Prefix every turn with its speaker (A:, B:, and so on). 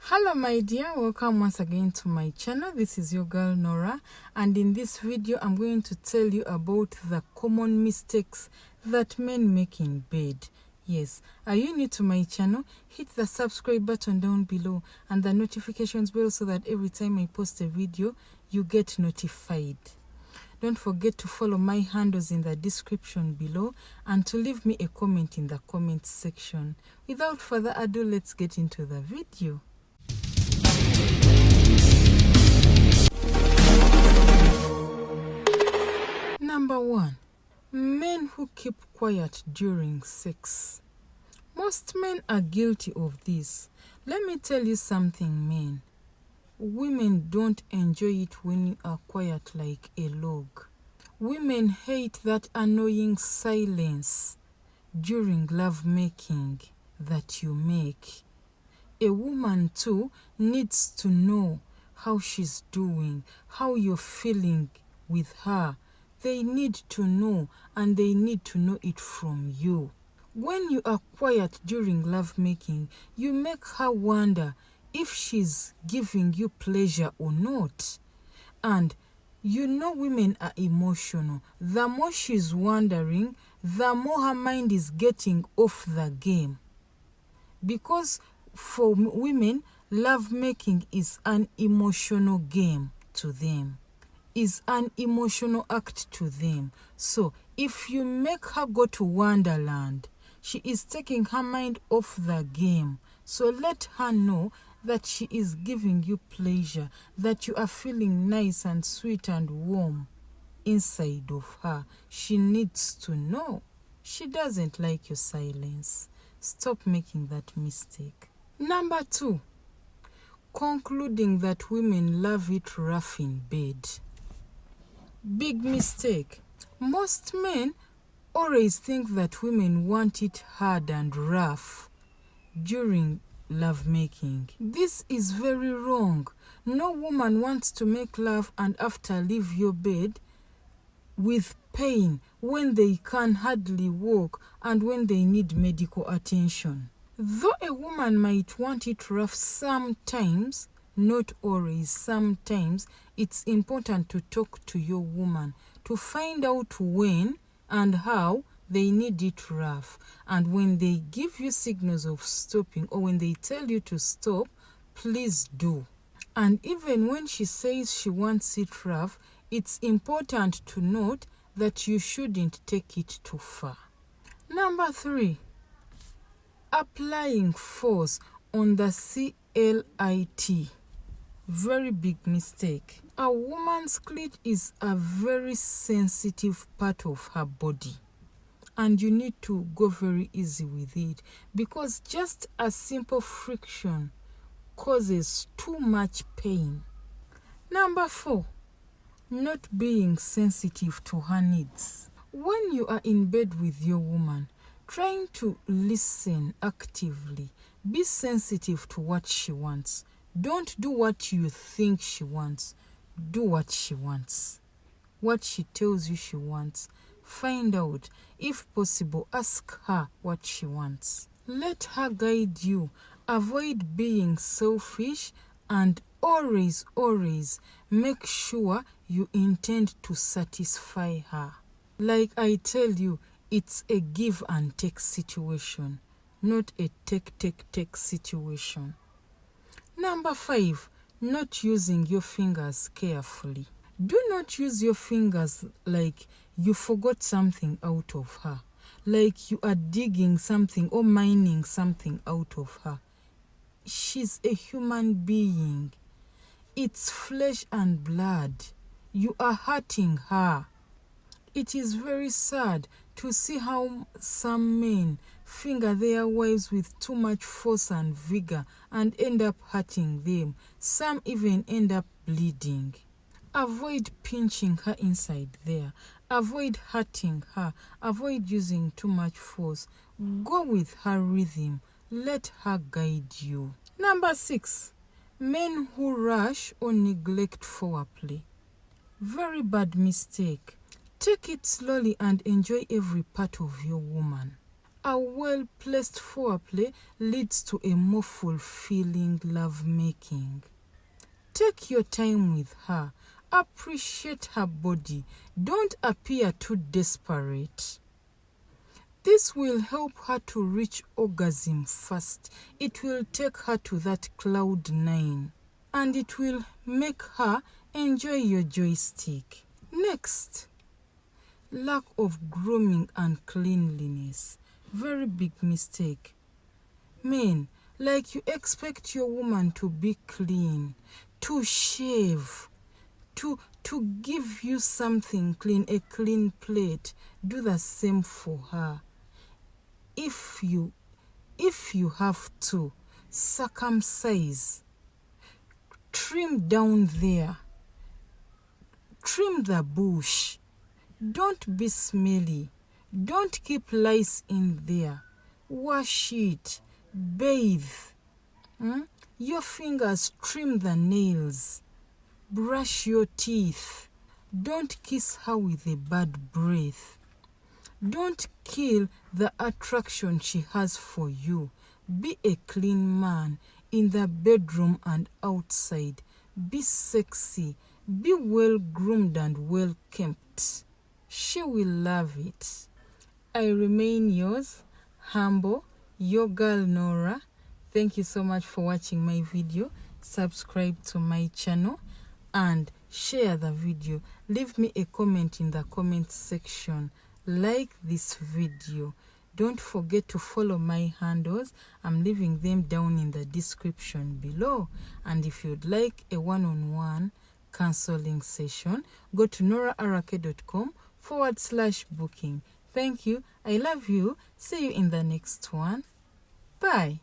A: Hello my dear, welcome once again to my channel. This is your girl Nora, and in this video I'm going to tell you about the common mistakes that men make in bed. Yes, are you new to my channel? Hit the subscribe button down below and the notifications bell so that every time I post a video you get notified. Don't forget to follow my handles in the description below and to leave me a comment in the comment section. Without further ado, let's get into the video. Number 1. Men who keep quiet during sex. Most men are guilty of this. Let me tell you something, men. Women don't enjoy it when you are quiet like a log. Women hate that annoying silence during lovemaking that you make. A woman too needs to know how she's doing, how you're feeling with her. They need to know, and they need to know it from you. When you are quiet during lovemaking, you make her wonder if she's giving you pleasure or not. And you know women are emotional. The more she's wondering, the more her mind is getting off the game. Because for women, lovemaking is an emotional game to them, is an emotional act to them. So if you make her go to Wonderland, she is taking her mind off the game. So let her know that she is giving you pleasure, that you are feeling nice and sweet and warm inside of her. She needs to know. She doesn't like your silence. Stop making that mistake. Number 2, concluding that women love it rough in bed. Big mistake. Most men always think that women want it hard and rough during lovemaking. This is very wrong. No woman wants to make love and after leave your bed with pain when they can hardly walk and when they need medical attention. Though a woman might want it rough sometimes, not always, sometimes, it's important to talk to your woman to find out when and how they need it rough. And when they give you signals of stopping or when they tell you to stop, please do. And even when she says she wants it rough, it's important to note that you shouldn't take it too far. Number 3, applying force on the clit. Very big mistake. A woman's clit is a very sensitive part of her body, and you need to go very easy with it because just a simple friction causes too much pain. Number 4, not being sensitive to her needs. When you are in bed with your woman, trying to listen actively, be sensitive to what she wants. Don't do what you think she wants. Do what she wants. What she tells you she wants. Find out. If possible, ask her what she wants. Let her guide you. Avoid being selfish and always make sure you intend to satisfy her. Like I tell you, it's a give and take situation, not a take situation. Number 5, not using your fingers carefully. Do not use your fingers like you forgot something out of her, like you are digging something or mining something out of her. She's a human being. It's flesh and blood. You are hurting her. It is very sad to see how some men finger their wives with too much force and vigor and end up hurting them. Some even end up bleeding. Avoid pinching her inside there. Avoid hurting her. Avoid using too much force. Go with her rhythm. Let her guide you. Number 6, men who rush or neglect foreplay. Very bad mistake. Take it slowly and enjoy every part of your woman. A well-placed foreplay leads to a more fulfilling lovemaking. Take your time with her. Appreciate her body. Don't appear too desperate. This will help her to reach orgasm fast. It will take her to that cloud 9. And it will make her enjoy your joystick. Next, lack of grooming and cleanliness. Very big mistake. Men, like you expect your woman to be clean, to shave, to give you something clean, a clean plate. Do the same for her. If you have to, circumcise, trim down there, trim the bush. Don't be smelly. Don't keep lice in there. Wash it. Bathe. Your fingers, trim the nails. Brush your teeth. Don't kiss her with a bad breath. Don't kill the attraction she has for you. Be a clean man in the bedroom and outside. Be sexy. Be well groomed and well kept. She will love it. I remain yours, humble, your girl Nora. Thank you so much for watching my video. Subscribe to my channel and share the video. Leave me a comment in the comment section. Like this video. Don't forget to follow my handles. I'm leaving them down in the description below. And if you'd like a one-on-one counseling session, go to noraarake.com/booking. Thank you. I love you. See you in the next one. Bye.